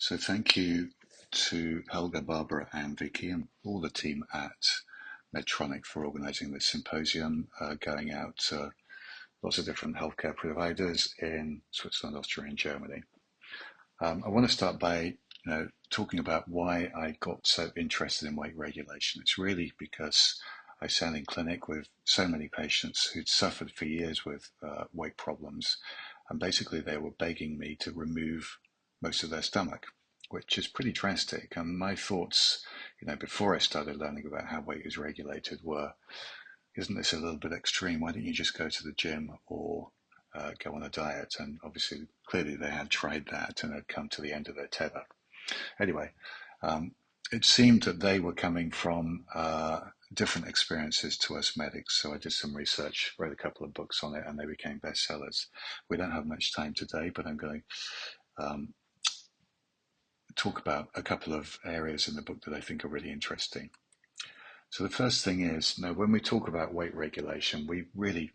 So thank you to Helga, Barbara and Vicky and all the team at Medtronic for organising this symposium, going out to lots of different healthcare providers in Switzerland, Austria and Germany. I want to start by talking about why I got so interested in weight regulation. It's really because I sat in clinic with so many patients who'd suffered for years with weight problems, and basically they were begging me to remove most of their stomach, which is pretty drastic. And my thoughts, before I started learning about how weight is regulated were, isn't this a little bit extreme? Why don't you just go to the gym or go on a diet? And obviously, clearly they had tried that and had come to the end of their tether. Anyway, it seemed that they were coming from different experiences to us medics. So I did some research, wrote a couple of books on it, and they became bestsellers. We don't have much time today, but I'm going to talk about a couple of areas in the book that I think are really interesting. So the first thing is, when we talk about weight regulation, we really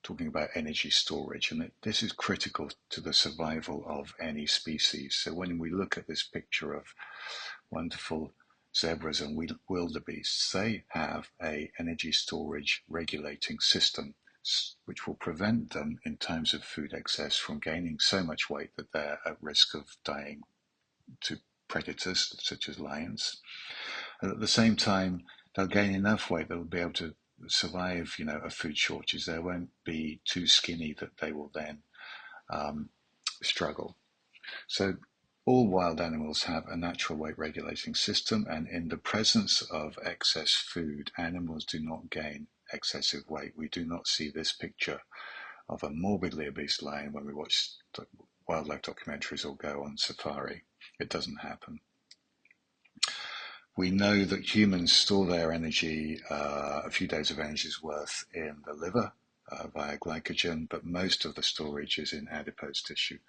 talking about energy storage, and this is critical to the survival of any species. So when we look at this picture of wonderful zebras and wildebeests, they have an energy storage regulating system which will prevent them in times of food excess from gaining so much weight that they're at risk of dying to predators such as lions. And at the same time, they'll gain enough weight that they'll be able to survive, a food shortage. They won't be too skinny that they will then struggle. So all wild animals have a natural weight regulating system, and in the presence of excess food, animals do not gain excessive weight. We do not see this picture of a morbidly obese lion when we watch wildlife documentaries or go on safari. It doesn't happen. We know that humans store their energy, a few days of energy's worth in the liver via glycogen, but most of the storage is in adipose tissue.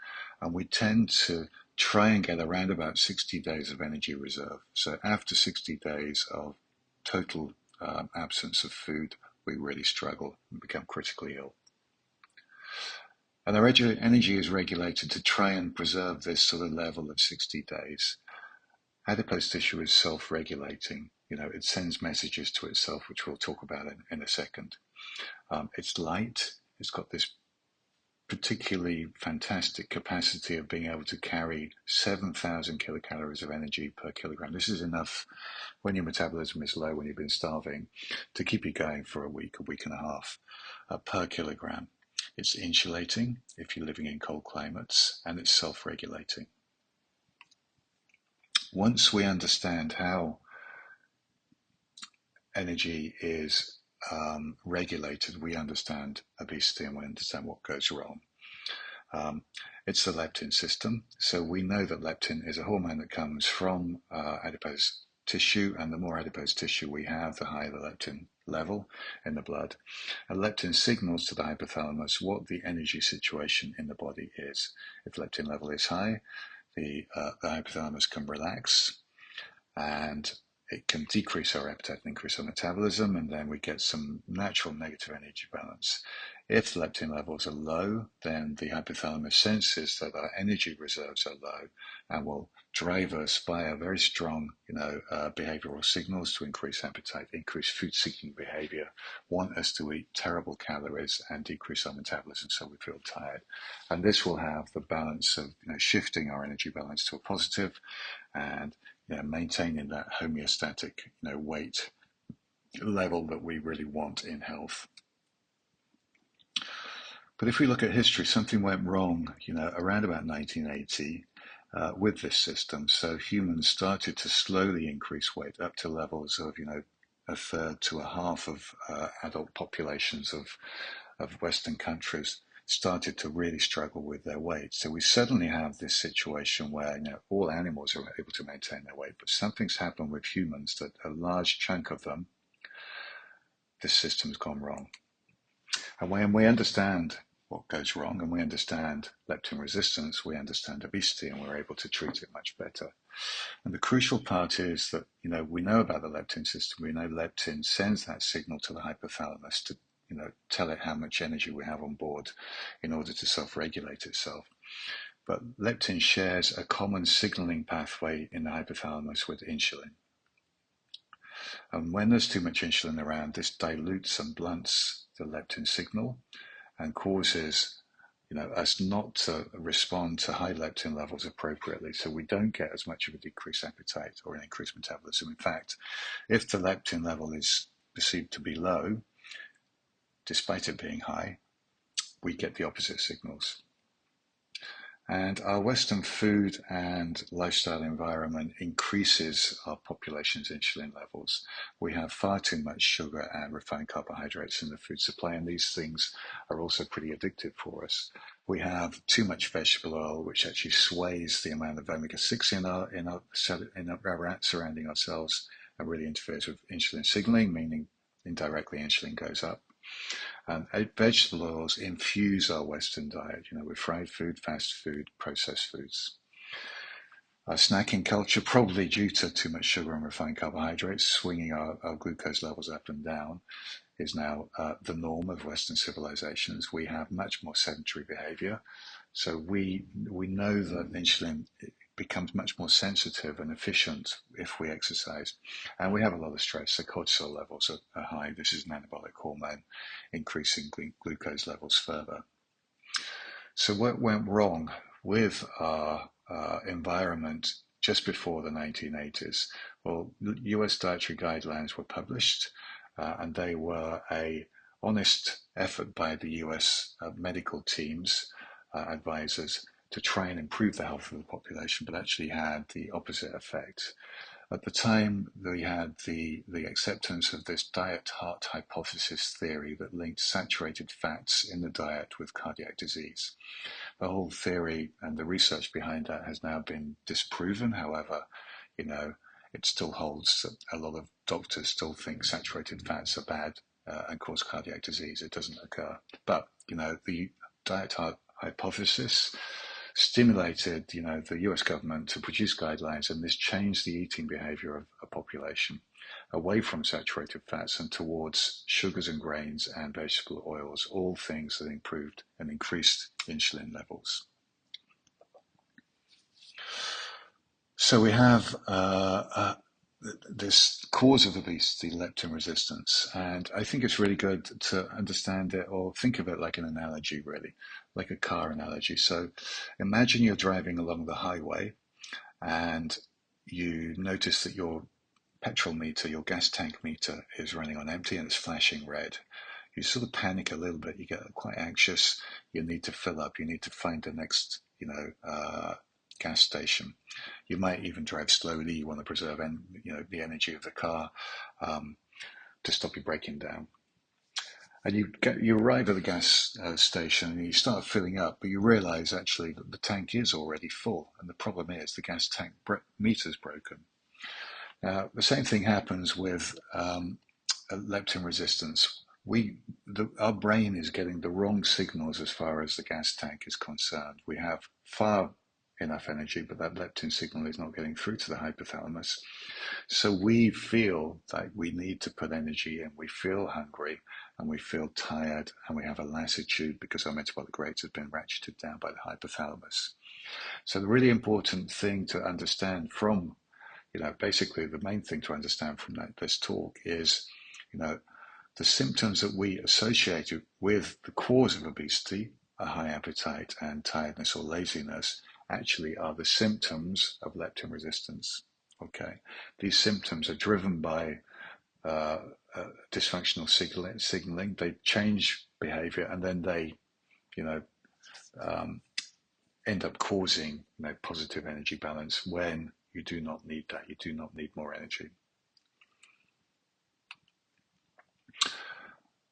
And we tend to try and get around about 60 days of energy reserve. So after 60 days of total absence of food, we really struggle and become critically ill. And our energy is regulated to try and preserve this sort of level of 60 days. Adipose tissue is self-regulating. It sends messages to itself, which we'll talk about in a second. It's light. It's got this particularly fantastic capacity of being able to carry 7,000 kilocalories of energy per kilogram. This is enough when your metabolism is low, when you've been starving, to keep you going for a week and a half per kilogram. It's insulating if you're living in cold climates, and it's self-regulating. Once we understand how energy is regulated, we understand obesity and we understand what goes wrong. It's the leptin system. So we know that leptin is a hormone that comes from adipose tissue, and the more adipose tissue we have, the higher the leptin level in the blood. And leptin signals to the hypothalamus what the energy situation in the body is. If leptin level is high, the hypothalamus can relax, and it can decrease our appetite and increase our metabolism, and then we get some natural negative energy balance. If the leptin levels are low, then the hypothalamus senses that our energy reserves are low and will drive us via very strong, behavioral signals to increase appetite, increase food-seeking behavior, want us to eat terrible calories and decrease our metabolism so we feel tired. And this will have the balance of shifting our energy balance to a positive and maintaining that homeostatic weight level that we really want in health. But if we look at history, something went wrong, around about 1980 with this system. So humans started to slowly increase weight up to levels of, a third to a half of adult populations of Western countries started to really struggle with their weight. So we suddenly have this situation where all animals are able to maintain their weight, but something's happened with humans that a large chunk of them, this system's gone wrong. And when we understand what goes wrong and we understand leptin resistance, we understand obesity, and we're able to treat it much better. And the crucial part is that, we know about the leptin system. We know leptin sends that signal to the hypothalamus to, tell it how much energy we have on board in order to self-regulate itself. But leptin shares a common signaling pathway in the hypothalamus with insulin. And when there's too much insulin around, this dilutes and blunts the leptin signal and causes us not to respond to high leptin levels appropriately. So we don't get as much of a decreased appetite or an increased metabolism. In fact, if the leptin level is perceived to be low, despite it being high, we get the opposite signals. And our Western food and lifestyle environment increases our population's insulin levels. We have far too much sugar and refined carbohydrates in the food supply, and these things are also pretty addictive for us. We have too much vegetable oil, which actually sways the amount of omega-6 in our surrounding our cells and really interferes with insulin signaling, meaning indirectly insulin goes up. And vegetable oils infuse our Western diet, with fried food, fast food, processed foods. Our snacking culture, probably due to too much sugar and refined carbohydrates, swinging our glucose levels up and down, is now the norm of Western civilizations. We have much more sedentary behavior. So we know that insulin becomes much more sensitive and efficient if we exercise. And we have a lot of stress. The cortisol levels are high. This is an anabolic hormone, increasing glucose levels further. So what went wrong with our environment just before the 1980s? Well, US dietary guidelines were published, and they were a honest effort by the US medical teams, advisors, to try and improve the health of the population, but actually had the opposite effect. At the time, we had the acceptance of this diet heart hypothesis theory that linked saturated fats in the diet with cardiac disease. The whole theory and the research behind that has now been disproven. However, it still holds that a lot of doctors still think saturated fats are bad and cause cardiac disease. It doesn't occur. But, the diet heart hypothesis stimulated, the US government to produce guidelines, and this changed the eating behavior of a population away from saturated fats and towards sugars and grains and vegetable oils, all things that improved and increased insulin levels. So we have this cause of obesity, leptin resistance, and I think it's really good to understand it or think of it like an analogy, really, like a car analogy. So imagine you're driving along the highway and you notice that your petrol meter, your gas tank meter, is running on empty and it's flashing red. You sort of panic a little bit, you get quite anxious, you need to fill up, you need to find the next, gas station. You might even drive slowly. You want to preserve, the energy of the car to stop you breaking down. And you arrive at the gas station and you start filling up, but you realise actually that the tank is already full, and the problem is the gas tank meter's broken. Now, the same thing happens with leptin resistance. Our brain is getting the wrong signals as far as the gas tank is concerned. We have far enough energy, but that leptin signal is not getting through to the hypothalamus. So we feel that we need to put energy in, we feel hungry, and we feel tired, and we have a lassitude because our metabolic rate has been ratcheted down by the hypothalamus. So the really important thing to understand from, basically the main thing to understand from this talk is, the symptoms that we associate with the cause of obesity, a high appetite and tiredness or laziness, actually are the symptoms of leptin resistance. Okay, these symptoms are driven by dysfunctional signaling. They change behavior, and then they, end up causing positive energy balance when you do not need that. You do not need more energy.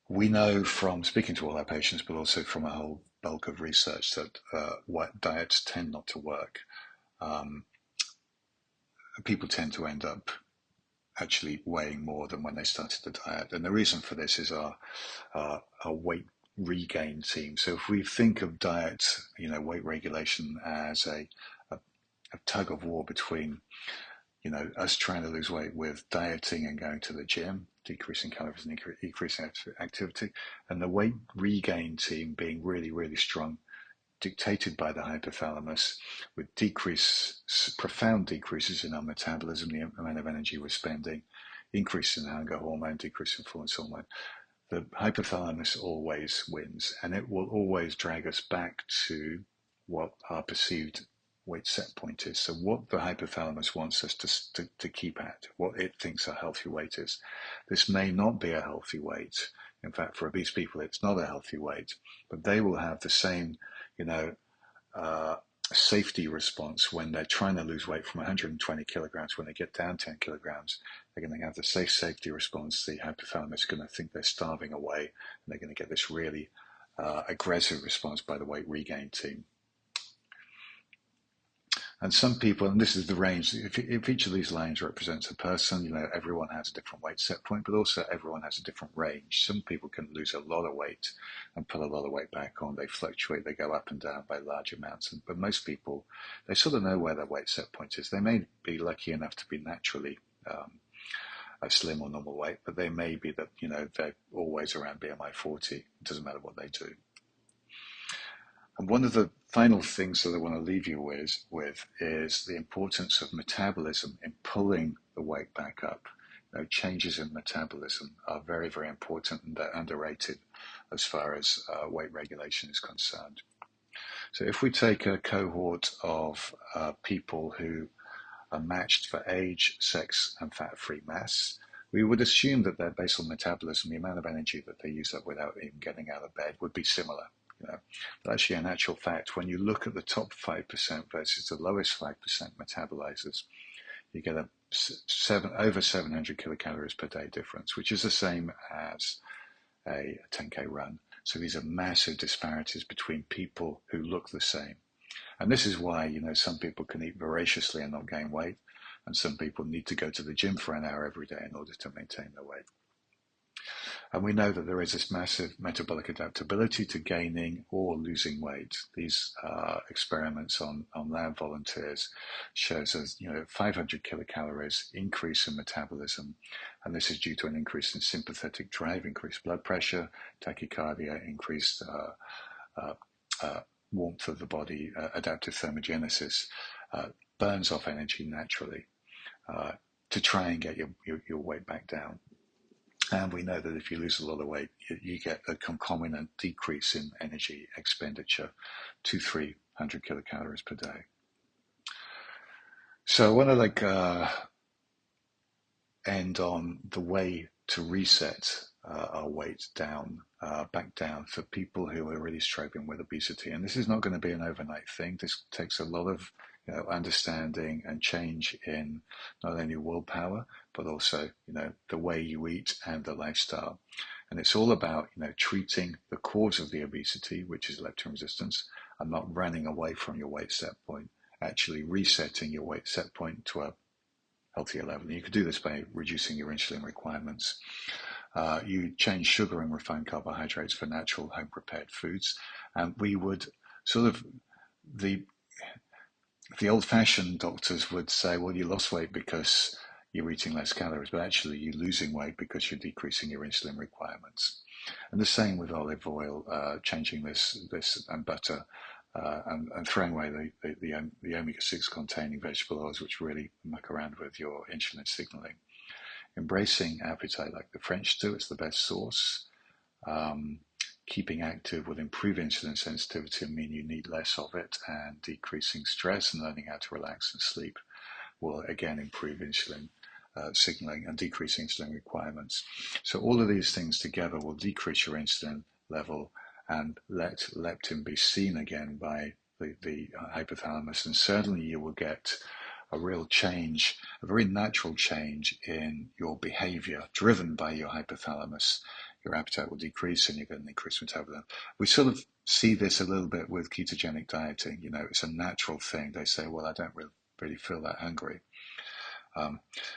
We know from speaking to all our patients, but also from a whole bulk of research, that what diets tend not to work. People tend to end up actually weighing more than when they started the diet. And the reason for this is our weight regain team. So if we think of diet, weight regulation as a tug of war between, us trying to lose weight with dieting and going to the gym, decreasing calories and increasing activity, and the weight regain team being really, really strong dictated by the hypothalamus, with profound decreases in our metabolism, the amount of energy we're spending, increase in hunger hormone, decrease in performance hormone. The hypothalamus always wins, and it will always drag us back to what our perceived weight set point is. So what the hypothalamus wants us to keep at, what it thinks a healthy weight is. This may not be a healthy weight. In fact, for obese people, it's not a healthy weight, but they will have the same, uh, safety response when they're trying to lose weight from 120 kilograms. When they get down 10 kilograms, they're going to have the safety response. The hypothalamus is going to think they're starving away, and they're going to get this really aggressive response by the weight regain team. And some people, and this is the range, if each of these lines represents a person, everyone has a different weight set point, but also everyone has a different range. Some people can lose a lot of weight and put a lot of weight back on. They fluctuate, they go up and down by large amounts. But most people, they sort of know where their weight set point is. They may be lucky enough to be naturally a slim or normal weight, but they may be that, they're always around BMI 40. It doesn't matter what they do. And one of the final things that I want to leave you with is the importance of metabolism in pulling the weight back up. Changes in metabolism are very, very important, and they're underrated as far as weight regulation is concerned. So if we take a cohort of people who are matched for age, sex, and fat-free mass, we would assume that their basal metabolism, the amount of energy that they use up without even getting out of bed, would be similar. But actually, in actual fact, when you look at the top 5% versus the lowest 5% metabolizers, you get over 700 kilocalories per day difference, which is the same as a 10K run. So these are massive disparities between people who look the same. And this is why, some people can eat voraciously and not gain weight, and some people need to go to the gym for an hour every day in order to maintain their weight. And we know that there is this massive metabolic adaptability to gaining or losing weight. These experiments on lab volunteers shows us, 500 kilocalories increase in metabolism. And this is due to an increase in sympathetic drive, increased blood pressure, tachycardia, increased warmth of the body, adaptive thermogenesis, burns off energy naturally to try and get your weight back down. And we know that if you lose a lot of weight, you get a concomitant decrease in energy expenditure to 300 kilocalories per day. So I want to end on the way to reset our weight down, back down for people who are really struggling with obesity. And this is not going to be an overnight thing. This takes a lot of understanding and change in not only willpower, but also, the way you eat and the lifestyle. And it's all about, treating the cause of the obesity, which is leptin resistance, and not running away from your weight set point, actually resetting your weight set point to a healthier level. And you could do this by reducing your insulin requirements. You change sugar and refined carbohydrates for natural home-prepared foods. And we would sort of, the old-fashioned doctors would say, well, you lost weight because you're eating less calories, but actually you're losing weight because you're decreasing your insulin requirements. And the same with olive oil, changing this and butter, and throwing away the omega-6 containing vegetable oils, which really muck around with your insulin signaling. Embracing appetite like the French do, it's the best source. Keeping active will improve insulin sensitivity and mean you need less of it, and decreasing stress and learning how to relax and sleep will again improve insulin signaling and decrease insulin requirements. So all of these things together will decrease your insulin level and let leptin be seen again by the hypothalamus, and certainly you will get a real change, a very natural change in your behavior driven by your hypothalamus. Your appetite will decrease and you get an increased metabolism. We sort of see this a little bit with ketogenic dieting. It's a natural thing. They say, well, I don't really feel that hungry.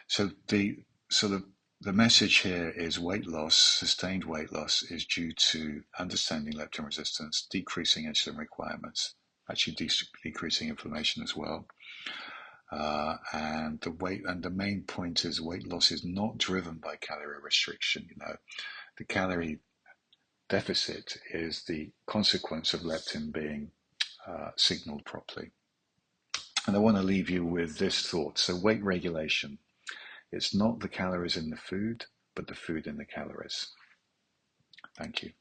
So the message here is weight loss, sustained weight loss, is due to understanding leptin resistance, decreasing insulin requirements, actually decreasing inflammation as well. And the main point is weight loss is not driven by calorie restriction. The calorie deficit is the consequence of leptin being signaled properly. And I want to leave you with this thought. So weight regulation, it's not the calories in the food, but the food in the calories. Thank you.